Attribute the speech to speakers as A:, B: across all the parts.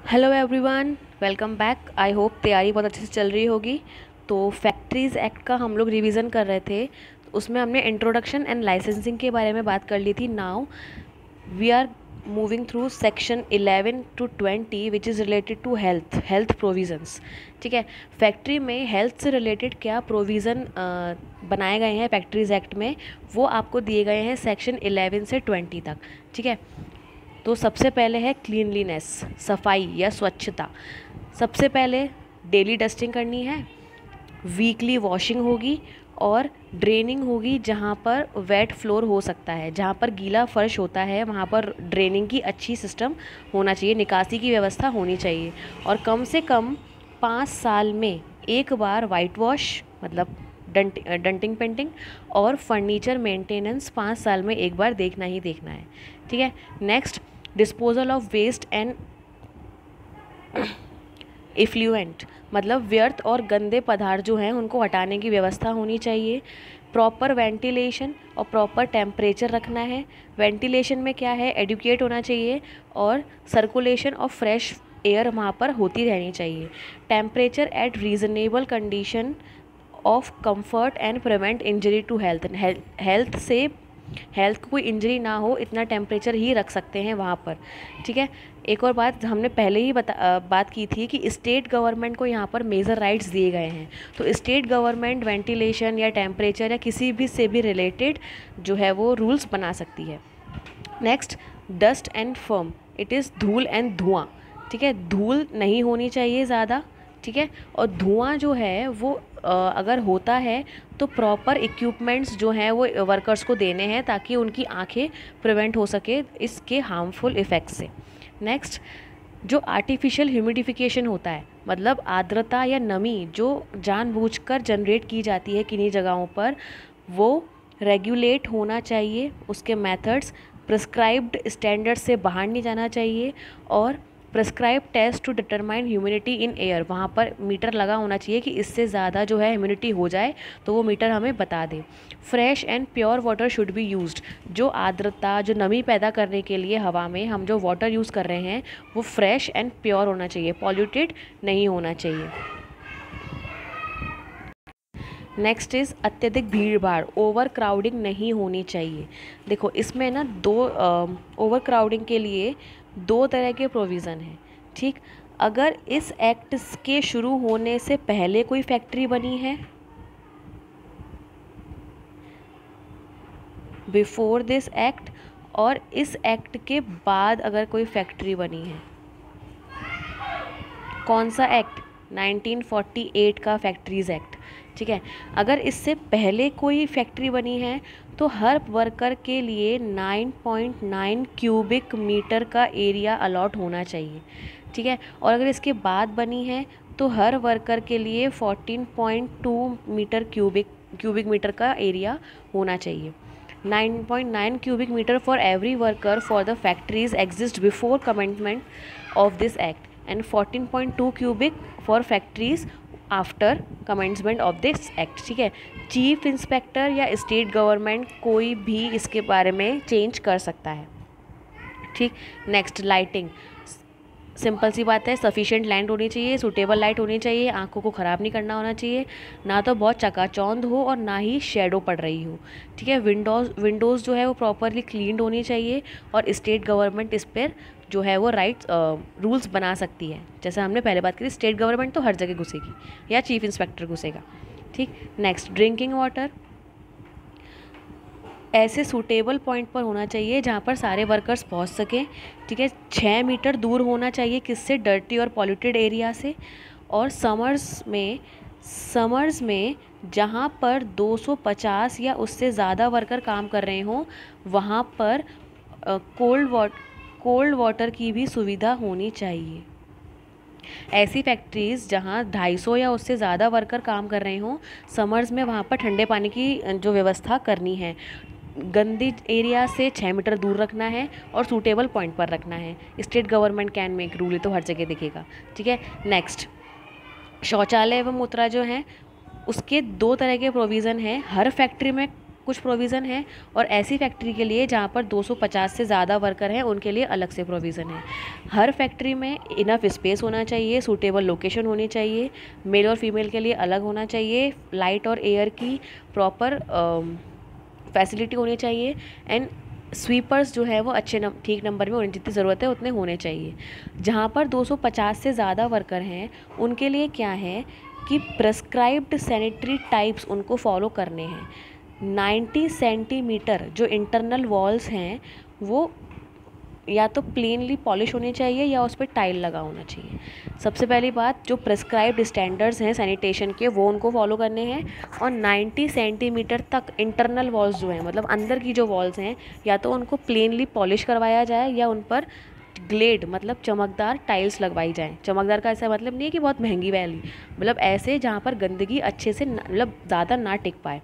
A: Hello everyone, welcome back. I hope तैयारी बहुत अच्छे से चल रही होगी। तो फैक्ट्रीज़ एक्ट का हम लोग रिवीजन कर रहे थे। उसमें हमने इंट्रोडक्शन एंड लाइसेंसिंग के बारे में बात कर ली थी। Now we are moving through section 11 to 20 which is related to health provisions. ठीक है, फैक्ट्री में हेल्थ से रिलेटेड क्या प्रोविज़न बनाए गए हैं फैक्ट्रीज़ एक्ट में, वो आपको दिए गए हैं सेक्शन 11 से 20 तक। ठीक है, तो सबसे पहले है क्लीनलीनेस, सफाई या स्वच्छता। सबसे पहले डेली डस्टिंग करनी है, वीकली वॉशिंग होगी और ड्रेनिंग होगी। जहाँ पर वेट फ्लोर हो सकता है, जहाँ पर गीला फर्श होता है, वहाँ पर ड्रेनिंग की अच्छी सिस्टम होना चाहिए, निकासी की व्यवस्था होनी चाहिए। और कम से कम 5 साल में एक बार वाइट वॉश मतलब डंटिंग पेंटिंग और फर्नीचर मेंटेनेंस 5 साल में एक बार देखना ही देखना है। ठीक है, next disposal of waste and effluent मतलब व्यर्थ और गंदे पदार्थ जो हैं उनको हटाने की व्यवस्था होनी चाहिए। प्रॉपर वेंटिलेशन और प्रॉपर टेम्परेचर रखना है। वेंटिलेशन में क्या है, एडुकेट होना चाहिए और सर्कुलेशन ऑफ फ्रेश एयर वहाँ पर होती रहनी चाहिए। Temperature at reasonable condition of comfort and prevent injury to health को कोई इंजरी ना हो, इतना टेम्परेचर ही रख सकते हैं वहाँ पर। ठीक है, एक और बात हमने पहले ही बात की थी कि स्टेट गवर्नमेंट को यहाँ पर मेजर राइट्स दिए गए हैं। तो स्टेट गवर्नमेंट वेंटिलेशन या टेम्परेचर या किसी भी से भी रिलेटेड जो है वो रूल्स बना सकती है। Next dust and firm, it is धूल एंड धुआं। ठीक है, धूल नहीं होनी चाहिए ज़्यादा। ठीक है, और धुआं जो है वो अगर होता है तो प्रॉपर इक्विपमेंट्स जो हैं वो वर्कर्स को देने हैं ताकि उनकी आंखें प्रिवेंट हो सके इसके हार्मफुल इफ़ेक्ट से। नेक्स्ट, जो आर्टिफिशियल ह्यूमिडिफिकेशन होता है मतलब आर्द्रता या नमी जो जानबूझकर जनरेट की जाती है किन्हीं जगहों पर, वो रेगुलेट होना चाहिए। उसके मेथड्स प्रिस्क्राइब्ड स्टैंडर्ड से बाहर नहीं जाना चाहिए। और prescribe test to determine humidity in air, वहाँ पर मीटर लगा होना चाहिए कि इससे ज़्यादा जो है ह्यूमिडिटी हो जाए तो वो मीटर हमें बता दे। Fresh and pure water should be used, जो आर्द्रता जो नमी पैदा करने के लिए हवा में हम जो वाटर यूज़ कर रहे हैं वो फ्रेश एंड प्योर होना चाहिए, पॉल्यूटेड नहीं होना चाहिए। नेक्स्ट इज़ अत्यधिक भीड़ भाड़, ओवर क्राउडिंग नहीं होनी चाहिए। देखो इसमें ना ओवर क्राउडिंग के लिए दो तरह के प्रोविज़न हैं। ठीक, अगर इस एक्ट के शुरू होने से पहले कोई फैक्ट्री बनी है, बिफोर दिस एक्ट, और इस एक्ट के बाद अगर कोई फैक्ट्री बनी है। कौन सा एक्ट? 1948 का फैक्ट्रीज़ एक्ट। ठीक है, अगर इससे पहले कोई फैक्ट्री बनी है तो हर वर्कर के लिए 9.9 क्यूबिक मीटर का एरिया अलॉट होना चाहिए। ठीक है, और अगर इसके बाद बनी है तो हर वर्कर के लिए 14.2 मीटर क्यूबिक मीटर का एरिया होना चाहिए। 9.9 cubic meter for every worker for the factories exist before commencement of this act and 14.2 cubic for factories after commencement of this act. ठीक है, चीफ इंस्पेक्टर या स्टेट गवर्नमेंट कोई भी इसके बारे में चेंज कर सकता है। ठीक, नेक्स्ट लाइटिंग, सिंपल सी बात है, सफिशिएंट लाइट होनी चाहिए, सूटेबल लाइट होनी चाहिए, आंखों को ख़राब नहीं करना होना चाहिए, ना तो बहुत चकाचौंध हो और ना ही शेडो पड़ रही हो। ठीक है, विंडोज़ जो है वो प्रॉपरली क्लीन्ड होनी चाहिए और स्टेट गवर्नमेंट इस पर जो है वो रूल्स बना सकती है। जैसे हमने पहले बात करी, स्टेट गवर्नमेंट तो हर जगह घुसेगी या चीफ इंस्पेक्टर घुसेगा। ठीक, नेक्स्ट ड्रिंकिंग वाटर ऐसे सूटेबल पॉइंट पर होना चाहिए जहाँ पर सारे वर्कर्स पहुँच सकें। ठीक है, 6 मीटर दूर होना चाहिए किससे? डर्टी और पॉल्यूटेड एरिया से। और समर्स में जहाँ पर 250 या उससे ज़्यादा वर्कर काम कर रहे हों वहाँ पर कोल्ड वाटर की भी सुविधा होनी चाहिए। ऐसी फैक्ट्रीज़ जहाँ 250 या उससे ज़्यादा वर्कर काम कर रहे हों समर्स में, वहाँ पर ठंडे पानी की जो व्यवस्था करनी है। गंदी एरिया से 6 मीटर दूर रखना है और सूटेबल पॉइंट पर रखना है। State government can make rule, तो हर जगह दिखेगा। ठीक है, नेक्स्ट शौचालय एवं मूत्रा जो हैं उसके दो तरह के प्रोविज़न हैं। हर फैक्ट्री में कुछ प्रोविज़न है, और ऐसी फैक्ट्री के लिए जहाँ पर 250 से ज़्यादा वर्कर हैं उनके लिए अलग से प्रोविज़न है। हर फैक्ट्री में इनफ स्पेस होना चाहिए, सूटेबल लोकेशन होनी चाहिए, मेल और फीमेल के लिए अलग होना चाहिए, लाइट और एयर की प्रॉपर फैसिलिटी होनी चाहिए, एंड स्वीपर्स जो है वो अच्छे ठीक नंबर में, उन्हें जितनी ज़रूरत है उतने होने चाहिए। जहाँ पर 250 से ज़्यादा वर्कर हैं उनके लिए क्या है कि प्रेस्क्राइब्ड सैनिटरी टाइप्स उनको फॉलो करने हैं। 90 सेंटीमीटर जो इंटरनल वॉल्स हैं वो या तो प्लेनली पॉलिश होनी चाहिए या उस पर टाइल लगा होना चाहिए। सबसे पहली बात, जो प्रेस्क्राइब्ड स्टैंडर्ड्स हैं सैनिटेशन के वो उनको फॉलो करने हैं, और 90 सेंटीमीटर तक इंटरनल वॉल्स जो हैं, मतलब अंदर की जो वॉल्स हैं, या तो उनको प्लेनली पॉलिश करवाया जाए या उन पर ग्लेड मतलब चमकदार टाइल्स लगवाई जाएँ। चमकदार का ऐसा मतलब नहीं है कि बहुत महंगी वाली, मतलब ऐसे जहाँ पर गंदगी अच्छे से मतलब ज़्यादा ना टिक पाए।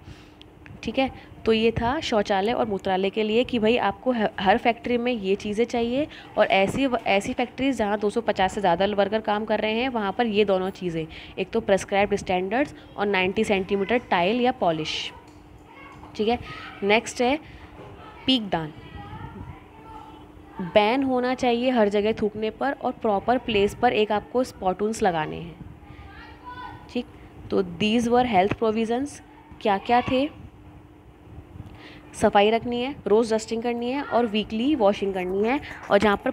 A: ठीक है, तो ये था शौचालय और मूत्रालय के लिए कि भाई आपको हर फैक्ट्री में ये चीज़ें चाहिए, और ऐसी फैक्ट्रीज जहाँ 250 से ज़्यादा वर्कर काम कर रहे हैं वहाँ पर ये दोनों चीज़ें, एक तो प्रेस्क्राइब्ड स्टैंडर्ड्स और 90 सेंटीमीटर टाइल या पॉलिश। ठीक है, नेक्स्ट है पीक दान। बैन होना चाहिए हर जगह थूकने पर, और प्रॉपर प्लेस पर एक आपको स्पॉटून्स लगाने हैं। ठीक, तो दीज वर हेल्थ प्रोविज़न्स। क्या क्या थे? सफाई रखनी है, रोज़ डस्टिंग करनी है और वीकली वॉशिंग करनी है, और जहाँ पर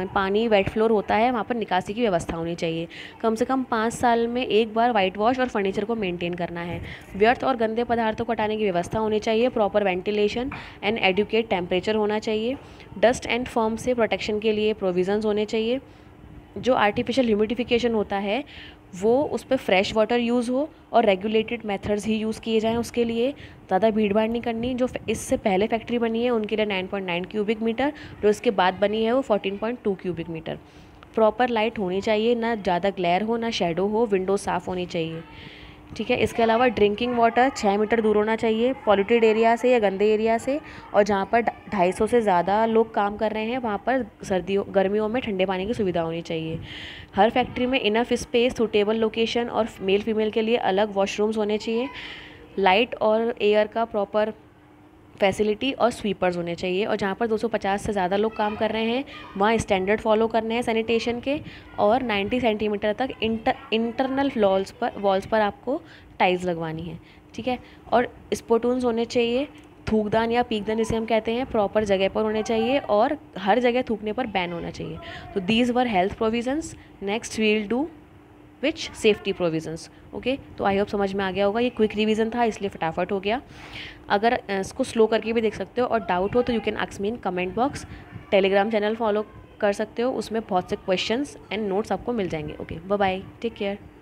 A: पानी वेट फ्लोर होता है वहाँ पर निकासी की व्यवस्था होनी चाहिए। कम से कम 5 साल में एक बार वाइट वॉश और फर्नीचर को मेंटेन करना है। व्यर्थ और गंदे पदार्थों को हटाने की व्यवस्था होनी चाहिए, proper ventilation and adequate temperature होना चाहिए, डस्ट एंड फॉर्म से प्रोटेक्शन के लिए प्रोविज़न्स होने चाहिए। जो आर्टिफिशियल ह्यूमिडिफिकेशन होता है वो उस पर फ्रेश वाटर यूज़ हो, और रेगुलेटेड मेथड्स ही यूज़ किए जाएं उसके लिए। ज़्यादा भीड़ भाड़ नहीं करनी। जो इससे पहले फैक्ट्री बनी है उनके लिए 9.9 क्यूबिक मीटर, जो इसके बाद बनी है वो 14.2 क्यूबिक मीटर। प्रॉपर लाइट होनी चाहिए, ना ज़्यादा ग्लेयर हो ना शेडो हो, विंडो साफ़ होनी चाहिए। ठीक है, इसके अलावा ड्रिंकिंग वाटर 6 मीटर दूर होना चाहिए पॉल्यूटेड एरिया से या गंदे एरिया से, और जहाँ पर 250 से ज़्यादा लोग काम कर रहे हैं वहाँ पर गर्मियों में ठंडे पानी की सुविधा होनी चाहिए। हर फैक्ट्री में इनफ स्पेस, सूटेबल लोकेशन और मेल फीमेल के लिए अलग वॉशरूम्स होने चाहिए, लाइट और एयर का प्रॉपर फैसिलिटी और स्वीपर्स होने चाहिए, और जहाँ पर 250 से ज़्यादा लोग काम कर रहे हैं वहाँ स्टैंडर्ड फॉलो करने हैं सैनिटेशन के, और 90 सेंटीमीटर तक इंटरनल वॉल्स पर आपको टाइल्स लगवानी है। ठीक है, और स्पोटून्स होने चाहिए, थूकदान या पीकदान जिसे हम कहते हैं प्रॉपर जगह पर होने चाहिए, और हर जगह थूकने पर बैन होना चाहिए। तो these were health provisions. Next we will do which safety provisions. Okay, तो आई होप समझ में आ गया होगा। ये क्विक रिवीजन था इसलिए फटाफट हो गया। अगर इसको स्लो करके भी देख सकते हो और डाउट हो तो you can ask me in comment box. Telegram channel follow कर सकते हो, उसमें बहुत से क्वेश्चंस एंड नोट्स आपको मिल जाएंगे। Okay, bye bye, take care.